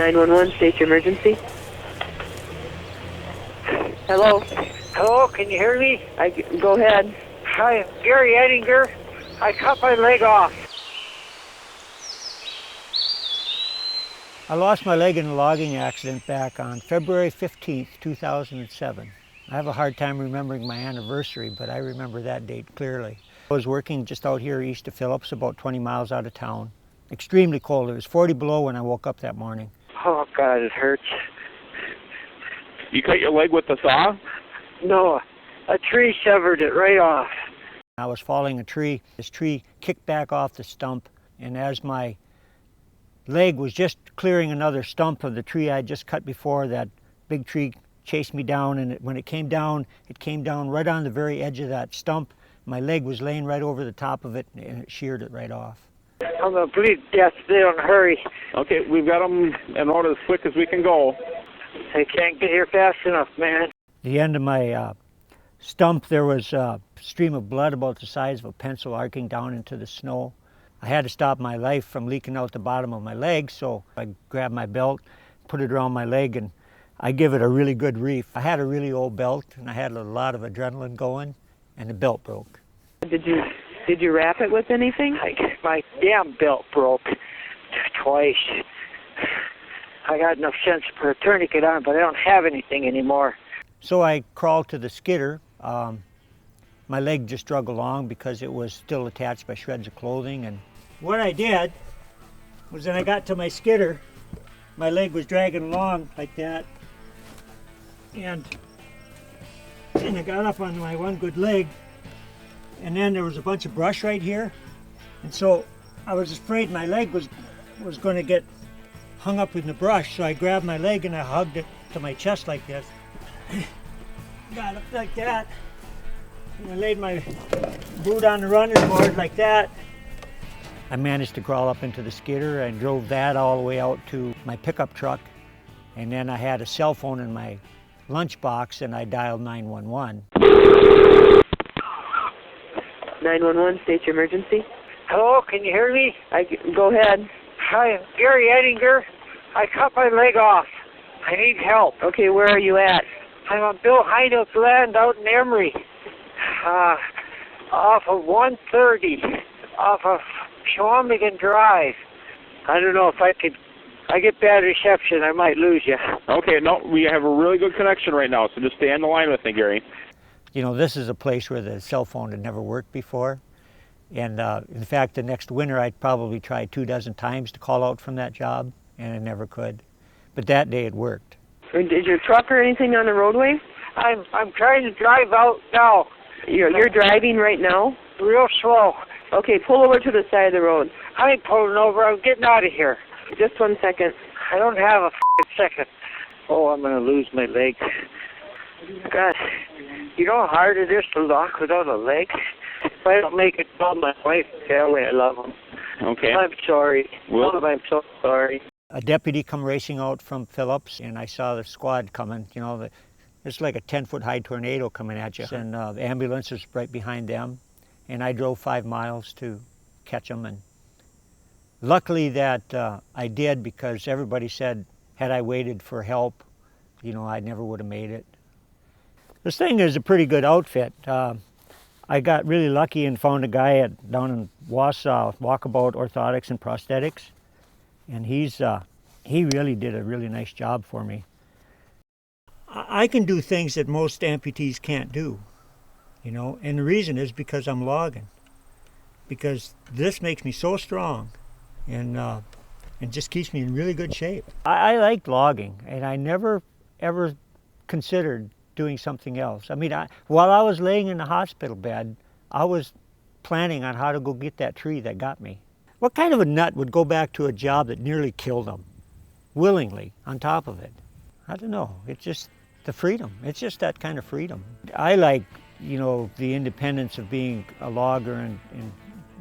911, state your emergency. Hello? Hello, can you hear me? Go ahead. Hi, I'm Gary Ettinger. I cut my leg off. I lost my leg in a logging accident back on February 15th, 2007. I have a hard time remembering my anniversary, but I remember that date clearly. I was working just out here east of Phillips, about 20 miles out of town. Extremely cold. It was 40 below when I woke up that morning. Oh, God, it hurts. You cut your leg with the saw? No, a tree severed it right off. I was following a tree. This tree kicked back off the stump, and as my leg was just clearing another stump of the tree I had just cut before, that big tree chased me down, and when it came down right on the very edge of that stump. My leg was laying right over the top of it, and it sheared it right off. I'm going to bleed to death. They don't hurry. Okay, we've got them in order as quick as we can go. They can't get here fast enough, man. The end of my stump, there was a stream of blood about the size of a pencil arcing down into the snow. I had to stop my life from leaking out the bottom of my leg, so I grabbed my belt, put it around my leg, and I give it a really good reef. I had a really old belt, and I had a lot of adrenaline going, and the belt broke. Did you wrap it with anything? My damn belt broke twice. I got enough sense to put a tourniquet on, but I don't have anything anymore. So I crawled to the skidder. My leg just drug along because it was still attached by shreds of clothing. And what I did was when I got to my skidder, my leg was dragging along like that. And I got up on my one good leg, and then there was a bunch of brush right here. And so I was afraid my leg was going to get hung up in the brush, so I grabbed my leg and I hugged it to my chest like this. Got up like that, and I laid my boot on the running board like that. I managed to crawl up into the skidder and drove that all the way out to my pickup truck, and then I had a cell phone in my lunchbox and I dialed 911. 911, state your emergency. Hello, can you hear me? Go ahead. Hi, I'm Gary Ettinger. I cut my leg off. I need help. Okay, where are you at? I'm on Bill Heine's land out in Emery. Off of 130, off of Shawmigan Drive. I don't know if I get bad reception, I might lose you. Okay, no, we have a really good connection right now, so just stay on the line with me, Gary. You know, this is a place where the cell phone had never worked before. And in fact, the next winter I'd probably try 24 times to call out from that job, and I never could. But that day it worked. Is your truck or anything on the roadway? I'm trying to drive out now. You're driving right now? Real slow. Okay, pull over to the side of the road. I ain't pulling over. I'm getting out of here. Just 1 second. I don't have a second. Oh, I'm going to lose my leg. God, you know how hard it is to walk without a leg? If I don't make it, tell my wife and family I love them. Okay. I'm sorry. Well, Tell them I'm so sorry. A deputy come racing out from Phillips, and I saw the squad coming. You know, it's like a 10-foot high tornado coming at you. And the ambulance was right behind them, and I drove 5 miles to catch them. And luckily that I did, because everybody said had I waited for help, you know, I never would have made it. This thing is a pretty good outfit. I got really lucky and found a guy down in Wausau, Walkabout Orthotics and Prosthetics, and he really did a really nice job for me. I can do things that most amputees can't do, you know, and the reason is because I'm logging, because this makes me so strong and just keeps me in really good shape. I like logging, and I never ever considered doing something else. I mean, while I was laying in the hospital bed, I was planning on how to go get that tree that got me. What kind of a nut would go back to a job that nearly killed him, willingly, on top of it? I don't know. It's just the freedom. It's just that kind of freedom. I like, you know, the independence of being a logger and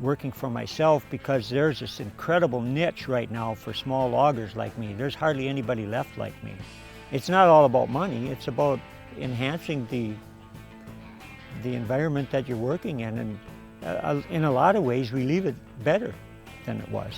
working for myself, because there's this incredible niche right now for small loggers like me. There's hardly anybody left like me. It's not all about money. It's about enhancing the environment that you're working in, and in a lot of ways we leave it better than it was.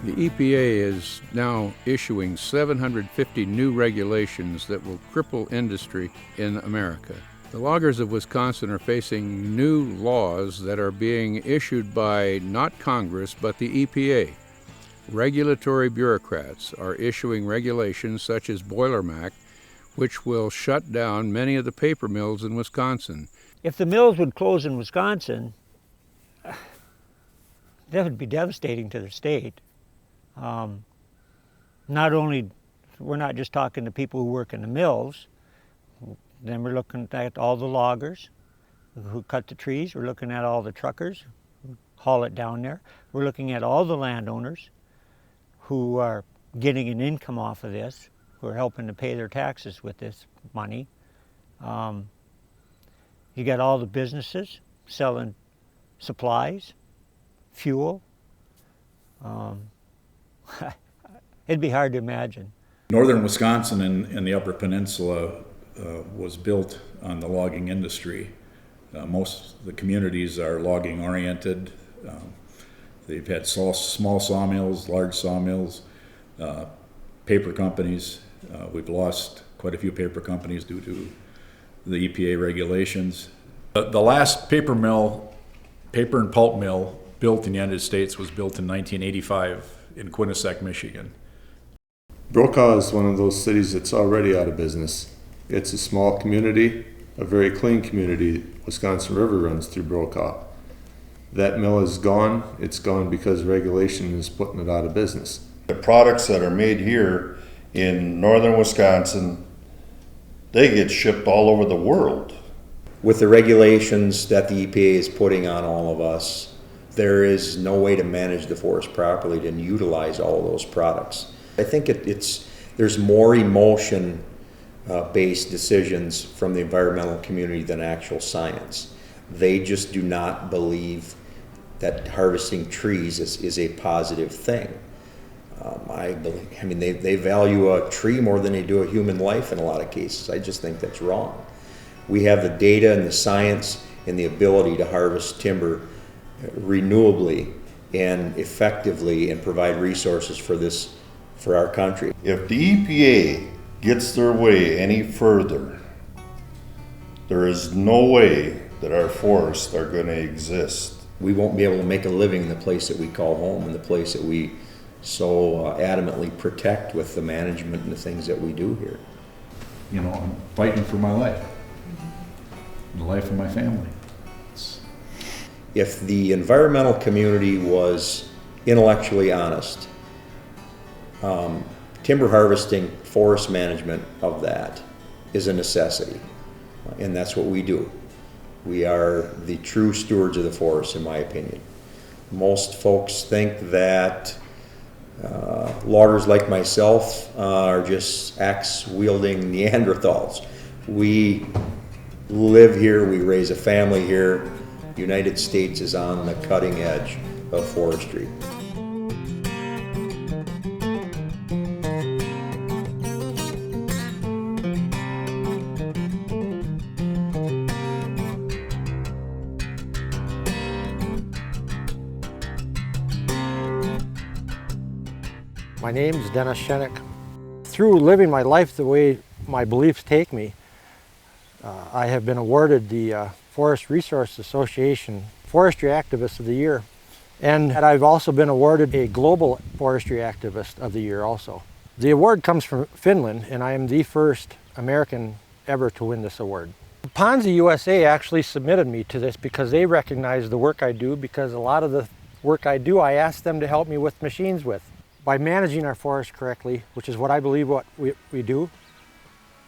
The EPA is now issuing 750 new regulations that will cripple industry in America. The loggers of Wisconsin are facing new laws that are being issued by not Congress but the EPA. Regulatory bureaucrats are issuing regulations such as Boiler Mac, which will shut down many of the paper mills in Wisconsin. If the mills would close in Wisconsin, that would be devastating to the state. Not only, we're not just talking to people who work in the mills, then we're looking at all the loggers who cut the trees, we're looking at all the truckers who haul it down there, we're looking at all the landowners who are getting an income off of this, who are helping to pay their taxes with this money. You got all the businesses selling supplies, fuel. It'd be hard to imagine. Northern Wisconsin and the Upper Peninsula was built on the logging industry. Most of the communities are logging oriented. They've had small sawmills, large sawmills, paper companies. We've lost quite a few paper companies due to the EPA regulations. The last paper and pulp mill built in the United States was built in 1985 in Quinnipiac, Michigan. Brokaw is one of those cities that's already out of business. It's a small community, a very clean community. Wisconsin River runs through Brokaw. That mill is gone. It's gone because regulation is putting it out of business. The products that are made here in northern Wisconsin, they get shipped all over the world. With the regulations that the EPA is putting on all of us, there is no way to manage the forest properly to utilize all of those products. I think there's more emotion based decisions from the environmental community than actual science. They just do not believe that harvesting trees is a positive thing. They value a tree more than they do a human life in a lot of cases. I just think that's wrong. We have the data and the science and the ability to harvest timber renewably and effectively and provide resources for our country. If the EPA gets their way any further, there is no way that our forests are going to exist. We won't be able to make a living in the place that we call home and the place that we so adamantly protect with the management and the things that we do here. You know, I'm fighting for my life, the life of my family. If the environmental community was intellectually honest, timber harvesting, forest management of that is a necessity, and that's what we do. We are the true stewards of the forest, in my opinion. Most folks think that loggers like myself are just axe-wielding Neanderthals. We live here, we raise a family here. The United States is on the cutting edge of forestry. My name is Dennis Shenik. Through living my life the way my beliefs take me, I have been awarded the Forest Resource Association Forestry Activist of the Year. And I've also been awarded a Global Forestry Activist of the Year also. The award comes from Finland, and I am the first American ever to win this award. Ponzi USA actually submitted me to this because they recognize the work I do, because a lot of the work I do, I ask them to help me with machines with. By managing our forest correctly, which is what I believe what we do,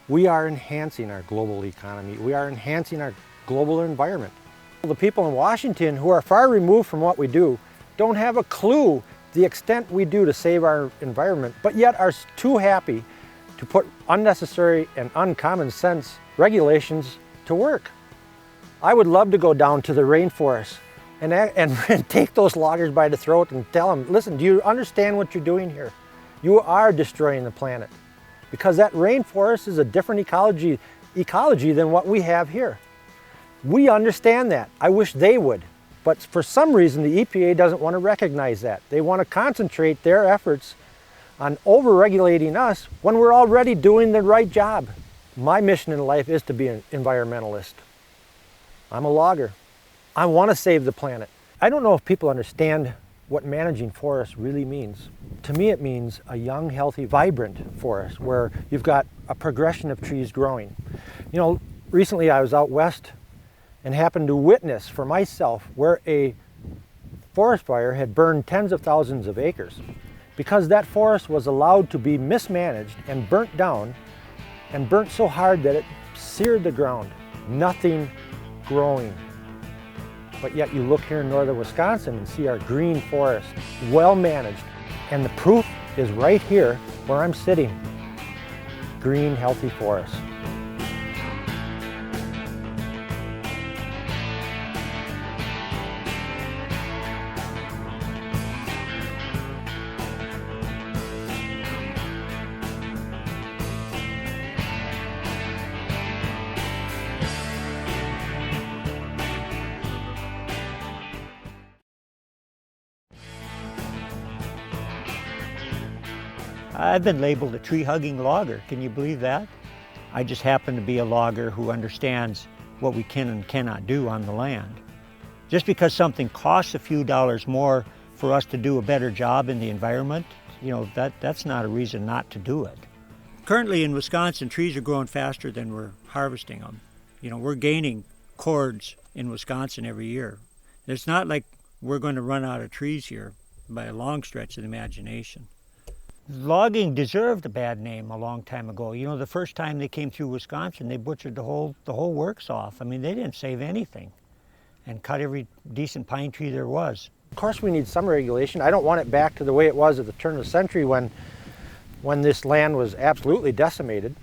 we are enhancing our global economy. We are enhancing our global environment. The people in Washington who are far removed from what we do don't have a clue the extent we do to save our environment, but yet are too happy to put unnecessary and uncommon sense regulations to work. I would love to go down to the rainforest and take those loggers by the throat and tell them, listen, do you understand what you're doing here? You are destroying the planet, because that rainforest is a different ecology than what we have here. We understand that. I wish they would. But for some reason, the EPA doesn't want to recognize that. They want to concentrate their efforts on over-regulating us when we're already doing the right job. My mission in life is to be an environmentalist. I'm a logger. I want to save the planet. I don't know if people understand what managing forests really means. To me, it means a young, healthy, vibrant forest where you've got a progression of trees growing. You know, recently I was out west and happened to witness for myself where a forest fire had burned tens of thousands of acres. Because that forest was allowed to be mismanaged and burnt down, and burnt so hard that it seared the ground. Nothing growing. But yet you look here in northern Wisconsin and see our green forest, well managed. And the proof is right here where I'm sitting. Green, healthy forest. I've been labeled a tree-hugging logger. Can you believe that? I just happen to be a logger who understands what we can and cannot do on the land. Just because something costs a few dollars more for us to do a better job in the environment, you know, that's not a reason not to do it. Currently in Wisconsin, trees are growing faster than we're harvesting them. You know, we're gaining cords in Wisconsin every year. It's not like we're going to run out of trees here by a long stretch of the imagination. Logging deserved a bad name a long time ago. You know, the first time they came through Wisconsin, they butchered the whole works off. I mean, they didn't save anything and cut every decent pine tree there was. Of course we need some regulation. I don't want it back to the way it was at the turn of the century when this land was absolutely decimated.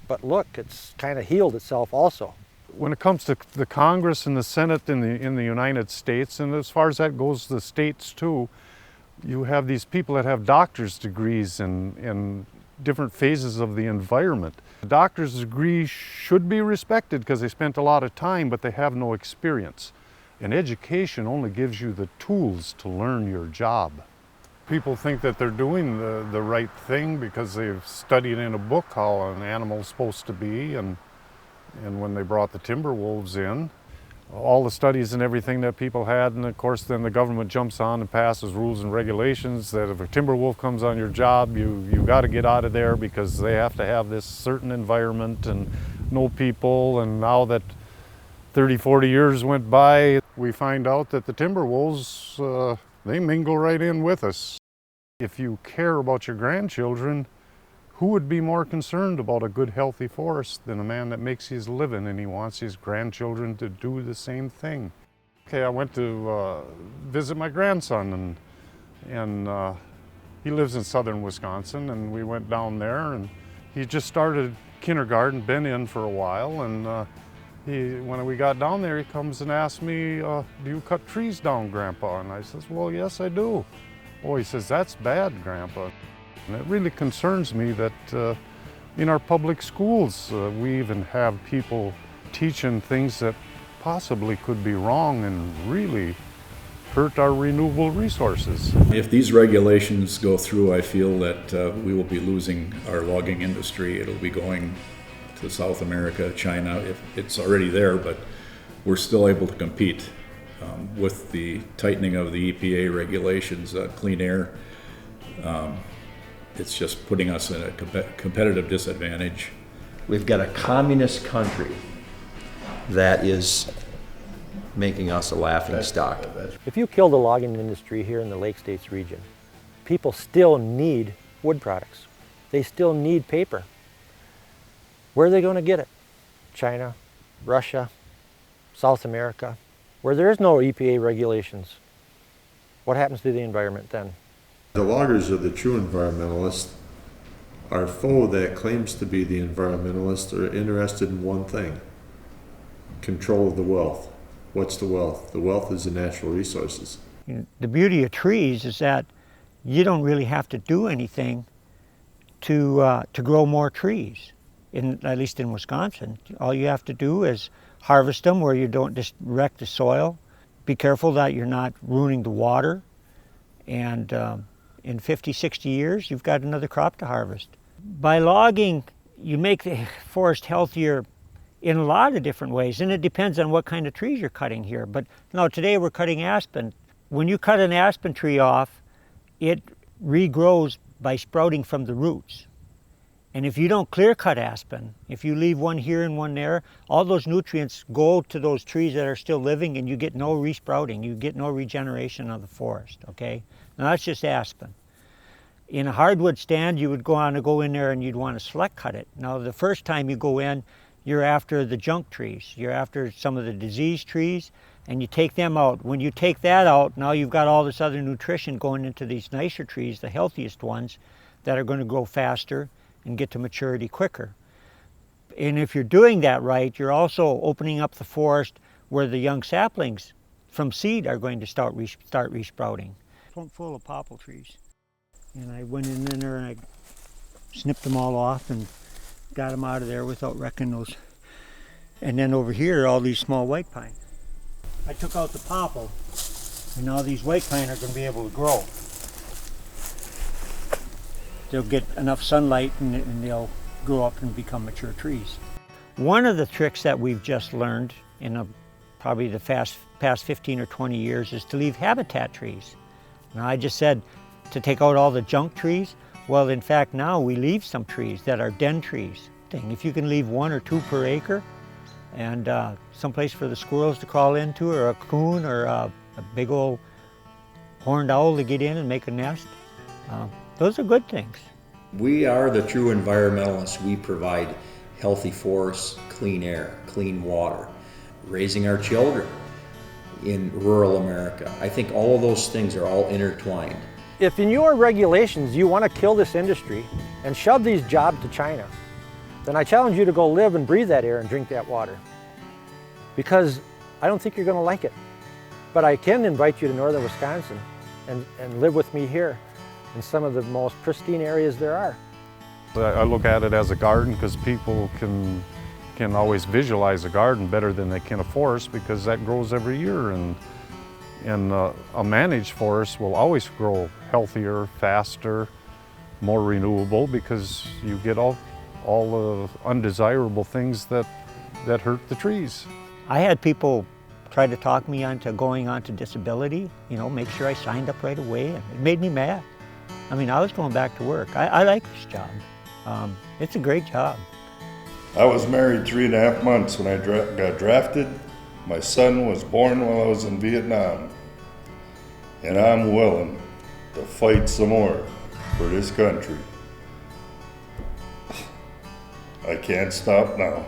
But look, it's kind of healed itself also. When it comes to the Congress and the Senate in the United States, and as far as that goes, the states too, you have these people that have doctor's degrees in different phases of the environment. A doctor's degree should be respected because they spent a lot of time, but they have no experience. And education only gives you the tools to learn your job. People think that they're doing the right thing because they've studied in a book how an animal's supposed to be, and when they brought the timber wolves in, all the studies and everything that people had, and of course then the government jumps on and passes rules and regulations that if a timber wolf comes on your job, you got to get out of there because they have to have this certain environment and no people. And now that 30, 40 years went by, we find out that the timber wolves, they mingle right in with us. If you care about your grandchildren, who would be more concerned about a good, healthy forest than a man that makes his living and he wants his grandchildren to do the same thing? Okay, I went to visit my grandson, and he lives in southern Wisconsin, and we went down there, and he just started kindergarten, been in for a while, and when we got down there, he comes and asks me, do you cut trees down, Grandpa? And I says, well, yes, I do. Oh, he says, that's bad, Grandpa. And it really concerns me that in our public schools, we even have people teaching things that possibly could be wrong and really hurt our renewable resources. If these regulations go through, I feel that we will be losing our logging industry. It'll be going to South America, China. If it's already there, but we're still able to compete with the tightening of the EPA regulations, clean air. It's just putting us in a competitive disadvantage. We've got a communist country that is making us a laughing stock. If you kill the logging industry here in the Lake States region, people still need wood products. They still need paper. Where are they going to get it? China, Russia, South America, where there is no EPA regulations. What happens to the environment then? The loggers are the true environmentalists. Our foe that claims to be the environmentalist are interested in one thing: control of the wealth. What's the wealth? The wealth is the natural resources. The beauty of trees is that you don't really have to do anything to grow more trees. At least in Wisconsin, all you have to do is harvest them where you don't just wreck the soil, be careful that you're not ruining the water, and in 50, 60 years, you've got another crop to harvest. By logging, you make the forest healthier in a lot of different ways, and it depends on what kind of trees you're cutting here. But now today we're cutting aspen. When you cut an aspen tree off, it regrows by sprouting from the roots. And if you don't clear cut aspen, if you leave one here and one there, all those nutrients go to those trees that are still living, and you get no resprouting, you get no regeneration of the forest, okay? Now that's just aspen. In a hardwood stand, you would go in there and you'd want to select cut it. Now the first time you go in, you're after the junk trees. You're after some of the diseased trees, and you take them out. When you take that out, now you've got all this other nutrition going into these nicer trees, the healthiest ones, that are going to grow faster and get to maturity quicker. And if you're doing that right, you're also opening up the forest where the young saplings from seed are going to start resprouting. It's full of popple trees. And I went in there and I snipped them all off and got them out of there without wrecking those. And then over here, all these small white pine. I took out the popple, and now these white pine are going to be able to grow. They'll get enough sunlight and they'll grow up and become mature trees. One of the tricks that we've just learned in probably the past 15 or 20 years is to leave habitat trees. Now I just said to take out all the junk trees. Well, in fact, now we leave some trees that are den trees. If you can leave 1 or 2 per acre, and someplace for the squirrels to crawl into, or a coon, or a big old horned owl to get in and make a nest, those are good things. We are the true environmentalists. We provide healthy forests, clean air, clean water, raising our children in rural America. I think all of those things are all intertwined. If in your regulations you want to kill this industry and shove these jobs to China, then I challenge you to go live and breathe that air and drink that water. Because I don't think you're going to like it. But I can invite you to northern Wisconsin and live with me here in some of the most pristine areas there are. I look at it as a garden because people can always visualize a garden better than they can a forest, because that grows every year, and a managed forest will always grow healthier, faster, more renewable, because you get all the undesirable things that hurt the trees. I had people try to talk me into going on to disability, make sure I signed up right away, and it made me mad. I mean, I was going back to work. I like this job. It's a great job. I was married 3.5 months when I got drafted. My son was born while I was in Vietnam. And I'm willing to fight some more for this country. I can't stop now.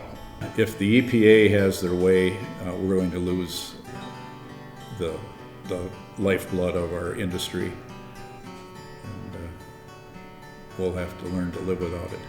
If the EPA has their way, we're going to lose the lifeblood of our industry. And we'll have to learn to live without it.